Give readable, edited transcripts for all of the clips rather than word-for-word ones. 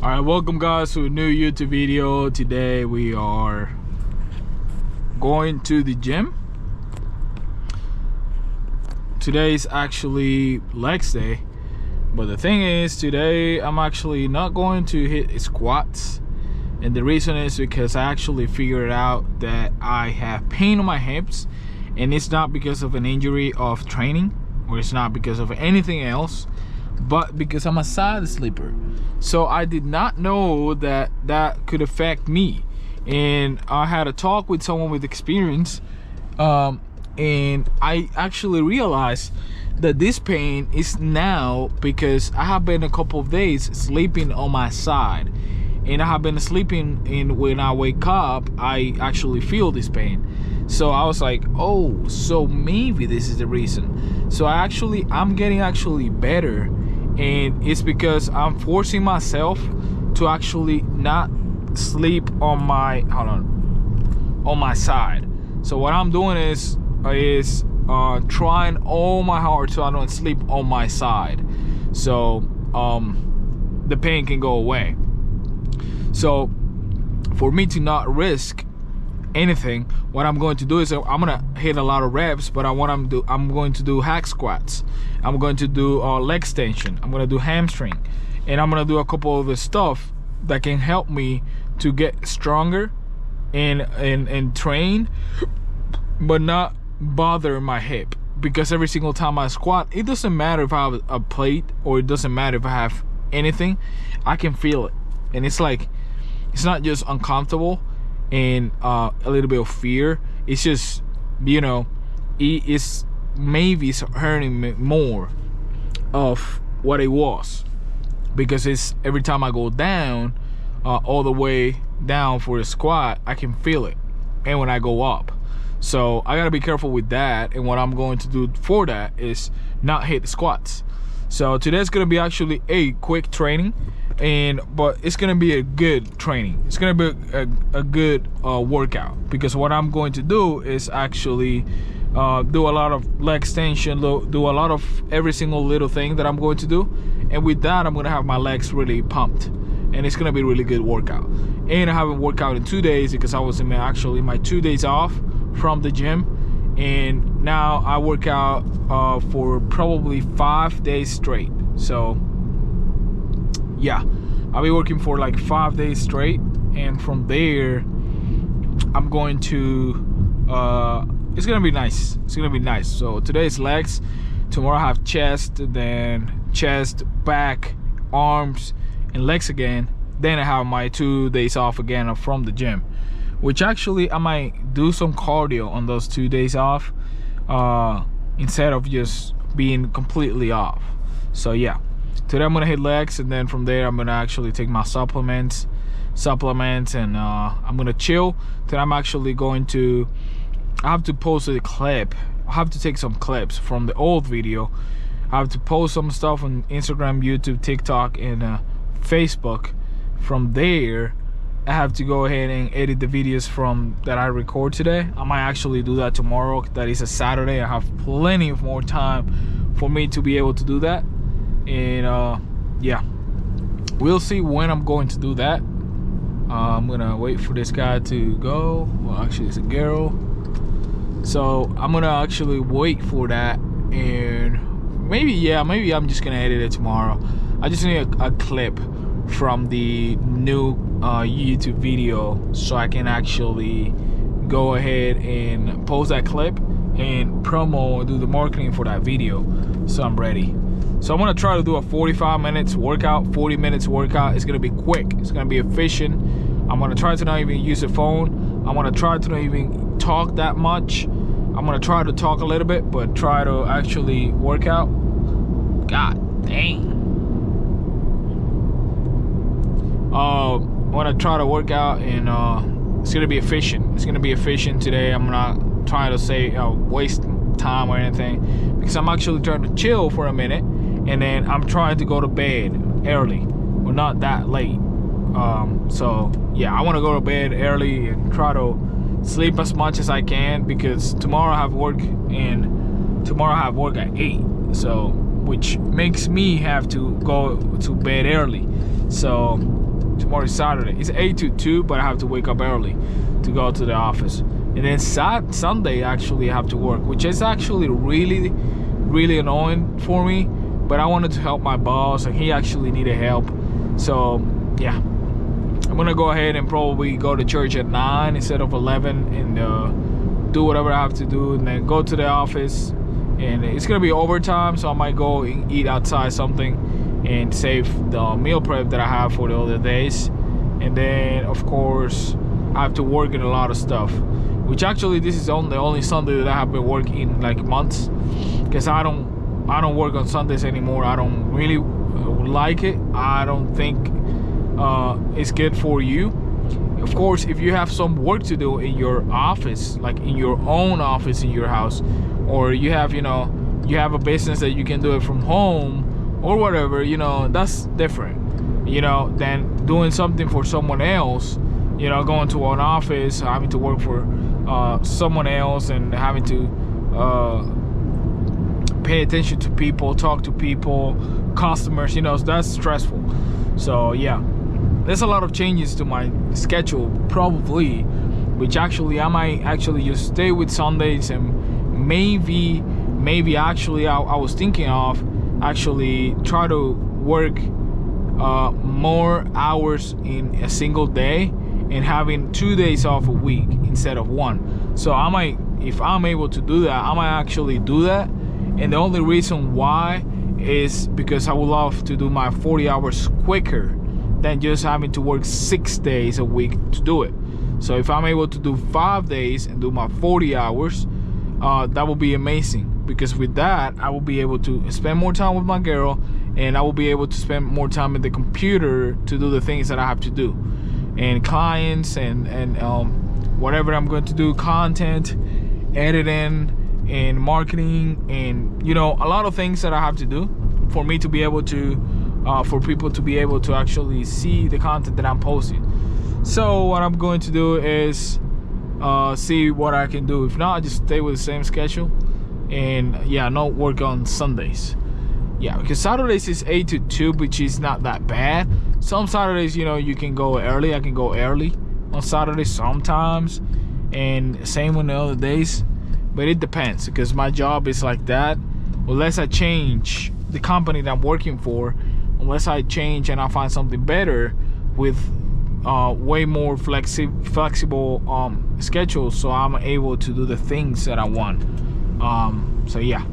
Alright, welcome guys to a new YouTube video. Today we are going to the gym. Today is actually legs day, but the thing is today I'm actually not going to hit squats, and the reason is because I actually figured out that I have pain on my hips, and it's not because of an injury of training, or it's not because of anything else, but because I'm a side sleeper. So I did not know that that could affect me, and I had a talk with someone with experience, and I actually realized that this pain is now because I have been a couple of days sleeping on my side, and I have been sleeping, and when I wake up I actually feel this pain. So I was like, oh, so maybe this is the reason. So I'm getting actually better, and it's because I'm forcing myself to actually not sleep on my side. So what I'm doing is trying all my hard so I don't sleep on my side, so the pain can go away. So for me to not risk anything, what I'm going to do is I'm gonna hit a lot of reps, but I'm going to do hack squats, I'm going to do leg extension, I'm gonna do hamstring, and I'm gonna do a couple of the stuff that can help me to get stronger and train, but not bother my hip. Because every single time I squat, it doesn't matter if I have a plate or it doesn't matter if I have anything, I can feel it, and it's like, it's not just uncomfortable and a little bit of fear, it's just, you know, it's hurting me more of what it was, because it's every time I go down, all the way down for the squat, I can feel it, and when I go up. So I gotta be careful with that, and what I'm going to do for that is not hit the squats. So today's gonna be actually a quick training, but it's gonna be a good training. It's gonna be a good workout, because what I'm going to do is actually do a lot of leg extension, do a lot of every single little thing that I'm going to do, and with that I'm gonna have my legs really pumped, and it's gonna be a really good workout. And I haven't worked out in 2 days because I was in my 2 days off from the gym, and now I work out for probably 5 days straight. So yeah, I'll be working for like 5 days straight, and from there I'm going to it's gonna be nice. It's gonna be nice. So today is legs, tomorrow I have chest, then chest, back, arms, and legs again. Then I have my 2 days off again from the gym, which actually I might do some cardio on those 2 days off, instead of just being completely off. So yeah, today I'm gonna hit legs, and then from there I'm gonna actually take my supplements, and I'm gonna chill. Then I'm actually going to, I have to post a clip, I have to take some clips from the old video. I have to post some stuff on Instagram, YouTube, TikTok, and Facebook. From there I have to go ahead and edit the videos from that I record today. I might actually do that tomorrow. That is a Saturday. I have plenty of more time for me to be able to do that, and yeah, we'll see when I'm going to do that. I'm gonna wait for this guy to go. Well, actually it's a girl, so I'm gonna actually wait for that, and maybe I'm just gonna edit it tomorrow. I just need a clip from the new YouTube video, so I can actually go ahead and post that clip and promo, do the marketing for that video, so I'm ready. So I'm gonna try to do a 45 minutes workout, 40 minutes workout. It's gonna be quick, it's gonna be efficient. I'm gonna try to not even use the phone. I'm gonna try to not even talk that much. I'm gonna try to talk a little bit, but try to actually work out. God dang. I want to try to work out, and it's gonna be efficient. It's gonna be efficient today. I'm not trying to say waste time or anything, because I'm actually trying to chill for a minute, and then I'm trying to go to bed early, or not that late. So yeah, I want to go to bed early and try to sleep as much as I can, because tomorrow I have work, and tomorrow I have work at 8, so which makes me have to go to bed early. So Tomorrow is Saturday. It's 8 to 2, but I have to wake up early to go to the office. And then Sunday, actually, I have to work, which is actually really annoying for me. But I wanted to help my boss, and he actually needed help. So, yeah. I'm gonna go ahead and probably go to church at 9 instead of 11 and do whatever I have to do, and then go to the office. And it's gonna be overtime, so I might go and eat outside something and save the meal prep that I have for the other days. And then, of course, I have to work in a lot of stuff, which actually this is the only Sunday that I have been working in like months, because I don't work on Sundays anymore. I don't really like it. I don't think it's good for you. Of course, if you have some work to do in your office, like in your own office in your house, or you have, you know, you have a business that you can do it from home or whatever, you know, that's different, you know, than doing something for someone else, you know, going to an office, having to work for someone else and having to pay attention to people, talk to people, customers, you know, that's stressful. So yeah, there's a lot of changes to my schedule probably, which actually I might actually just stay with Sundays, and maybe actually I was thinking of actually try to work more hours in a single day and having 2 days off a week instead of 1. So I might, if I'm able to do that, I might actually do that. And the only reason why is because I would love to do my 40 hours quicker than just having to work 6 days a week to do it. So if I'm able to do 5 days and do my 40 hours, that would be amazing, because with that I will be able to spend more time with my girl, and I will be able to spend more time at the computer to do the things that I have to do, and clients and whatever I'm going to do, content, editing, and marketing, and you know, a lot of things that I have to do for me to be able to for people to be able to actually see the content that I'm posting. So what I'm going to do is see what I can do. If not, I just stay with the same schedule, and yeah, not work on Sundays. Yeah, because Saturdays is 8 to 2, which is not that bad. Some Saturdays, you know, you can go early. I can go early on Saturdays sometimes, and same on the other days. But it depends, because my job is like that. Unless I change the company that I'm working for, unless I change and I find something better with way more flexible schedules, so I'm able to do the things that I want. So yeah.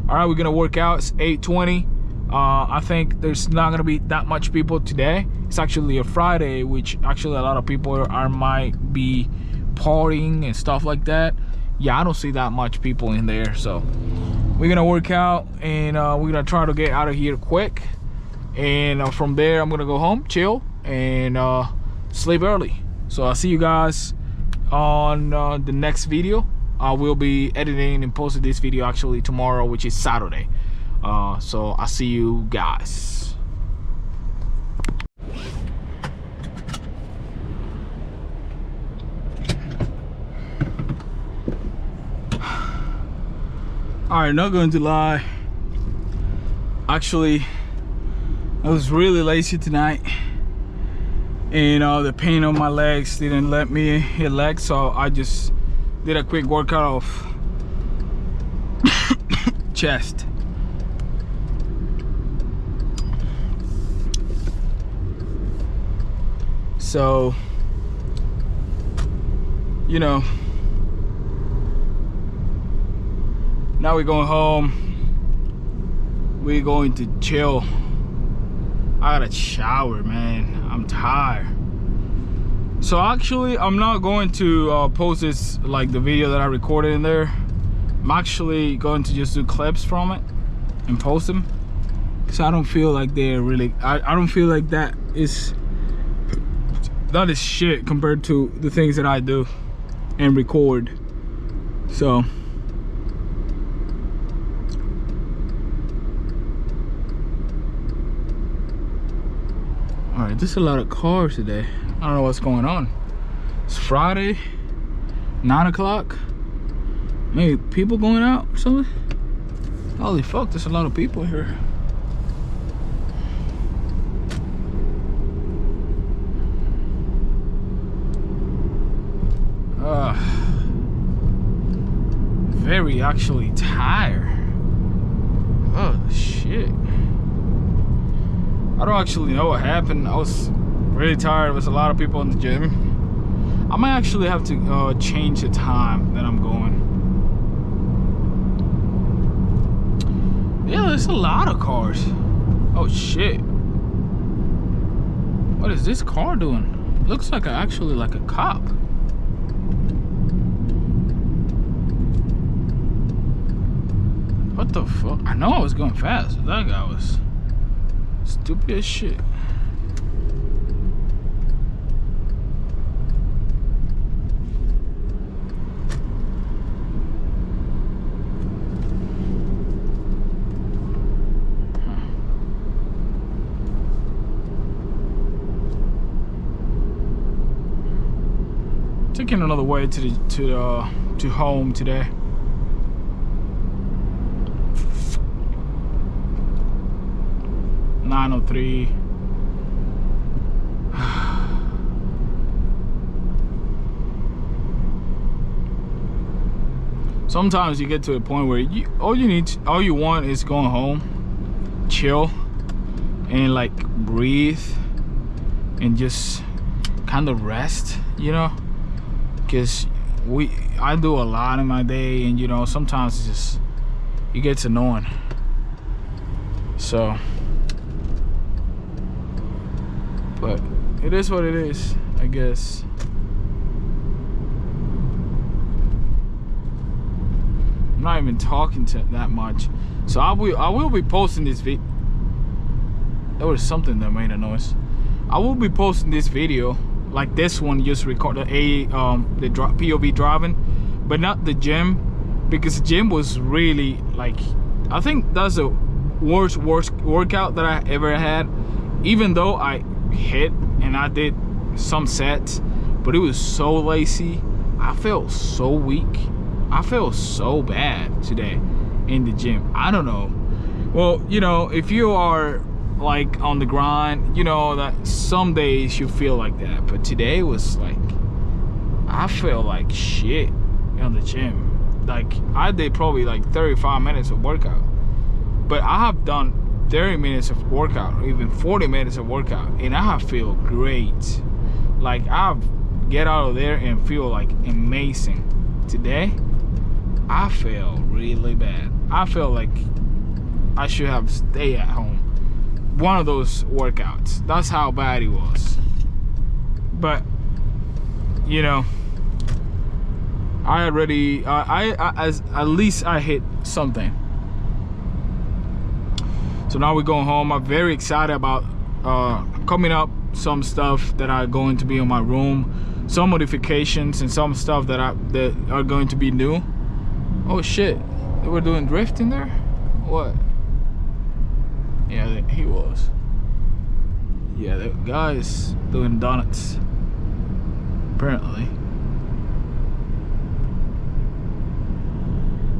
All right, we're gonna work out. It's 8:20. I think there's not gonna be that much people today. It's actually a Friday, which actually a lot of people might be partying and stuff like that. Yeah, I don't see that much people in there. So we're gonna work out, and we're gonna try to get out of here quick. And from there, I'm gonna go home, chill, and sleep early. So I'll see you guys on the next video. I will be editing and posting this video actually tomorrow, which is Saturday. So I'll see you guys. Alright, not going to lie. Actually, I was really lazy tonight, and the pain on my legs didn't let me relax, so I just did a quick workout of chest. So, you know, now we're going home. We're going to chill. I gotta shower, man. I'm tired. So actually, I'm not going to post this, like the video that I recorded in there. I'm actually going to just do clips from it and post them, because I don't feel like they're really, I don't feel like that is shit compared to the things that I do and record. So all right, there's a lot of cars today. I don't know what's going on. It's Friday, 9 o'clock. Maybe people going out or something. Holy fuck, there's a lot of people here. Very actually tired. Oh shit. I don't actually know what happened. I was really tired. There was a lot of people in the gym. I might actually have to change the time that I'm going. Yeah, there's a lot of cars. Oh shit. What is this car doing? Looks like actually like a cop. What the fuck? I know I was going fast, but that guy was stupid as shit. Taking another way to home today. $9:03. Sometimes you get to a point where all you want is going home, chill, and like breathe, and just kind of rest, you know. Because I do a lot in my day, and you know, sometimes it's just, it gets annoying. So, but it is what it is, I guess. I'm not even talking to that much, so I will be posting this video. There was something that made a noise. I will be posting this video like this one, just record the POV driving, but not the gym, because the gym was really like, I think that's the worst workout that I ever had. Even though I hit and I did some sets, but it was so lazy. I felt so weak. I felt so bad today in the gym. I don't know. Well, you know, if you are like on the grind, you know that some days you feel like that, but today was like, I feel like shit in the gym. Like I did probably like 35 minutes of workout, but I have done 30 minutes of workout, or even 40 minutes of workout, and I feel great. Like I get out of there and feel like amazing. Today I feel really bad. I feel like I should have stayed at home. One of those workouts. That's how bad it was. But you know, I already at least I hit something. So now we're going home. I'm very excited about coming up some stuff that are going to be in my room, some modifications and some stuff that are going to be new. Oh shit, they were doing drifting there? What? Yeah, he was. Yeah, the guy's doing donuts, apparently.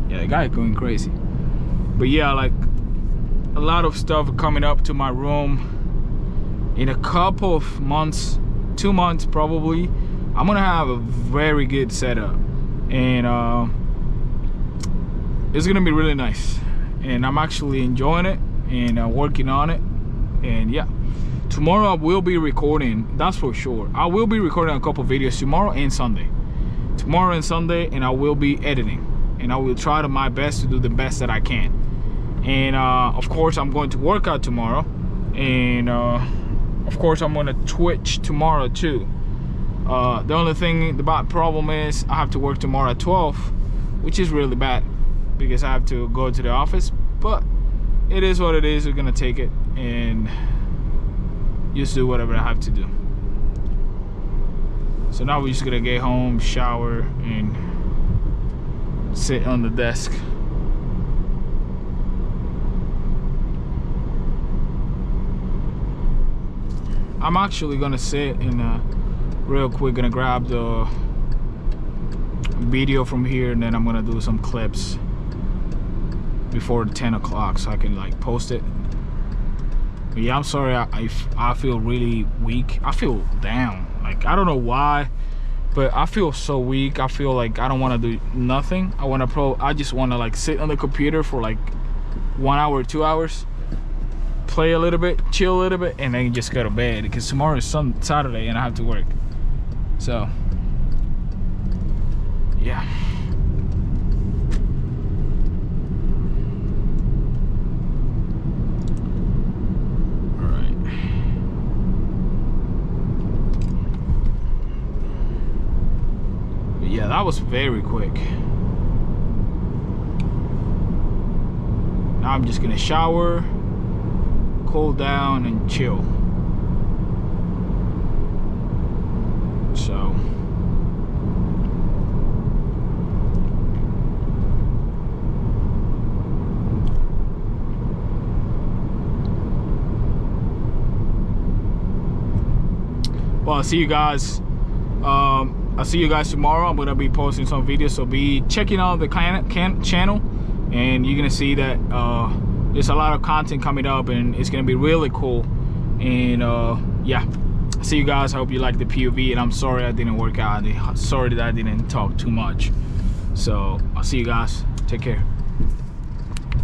Yeah, the guy's going crazy. But yeah, like a lot of stuff coming up to my room in a couple of months, 2 months probably. I'm gonna have a very good setup, and it's gonna be really nice, and I'm actually enjoying it and working on it. And yeah, tomorrow I will be recording, that's for sure. I will be recording a couple videos tomorrow and Sunday, and I will be editing, and I will try my best to do the best that I can. And of course I'm going to work out tomorrow, and of course I'm going to Twitch tomorrow too. The only thing, the bad problem is I have to work tomorrow at 12, which is really bad because I have to go to the office, but it is what it is. We're gonna take it and just do whatever I have to do. So now we're just gonna get home, shower, and sit on the desk. I'm actually gonna sit and real quick gonna grab the video from here, and then I'm gonna do some clips before 10 o'clock so I can like post it. But yeah, I'm sorry, I feel really weak. I feel down. Like I don't know why, but I feel so weak. I feel like I don't want to do nothing. I just want to like sit on the computer for like 1 hour, 2 hours, play a little bit, chill a little bit, and then just go to bed, because tomorrow is Saturday and I have to work. So yeah. Yeah, that was very quick. Now I'm just gonna shower, cool down, and chill. So well, I'll see you guys. I'll see you guys tomorrow. I'm gonna be posting some videos, so be checking out the channel, and you're gonna see that there's a lot of content coming up, and it's gonna be really cool. And yeah, see you guys. I hope you like the POV, and I'm sorry I didn't work out. Sorry that I didn't talk too much. So I'll see you guys. Take care.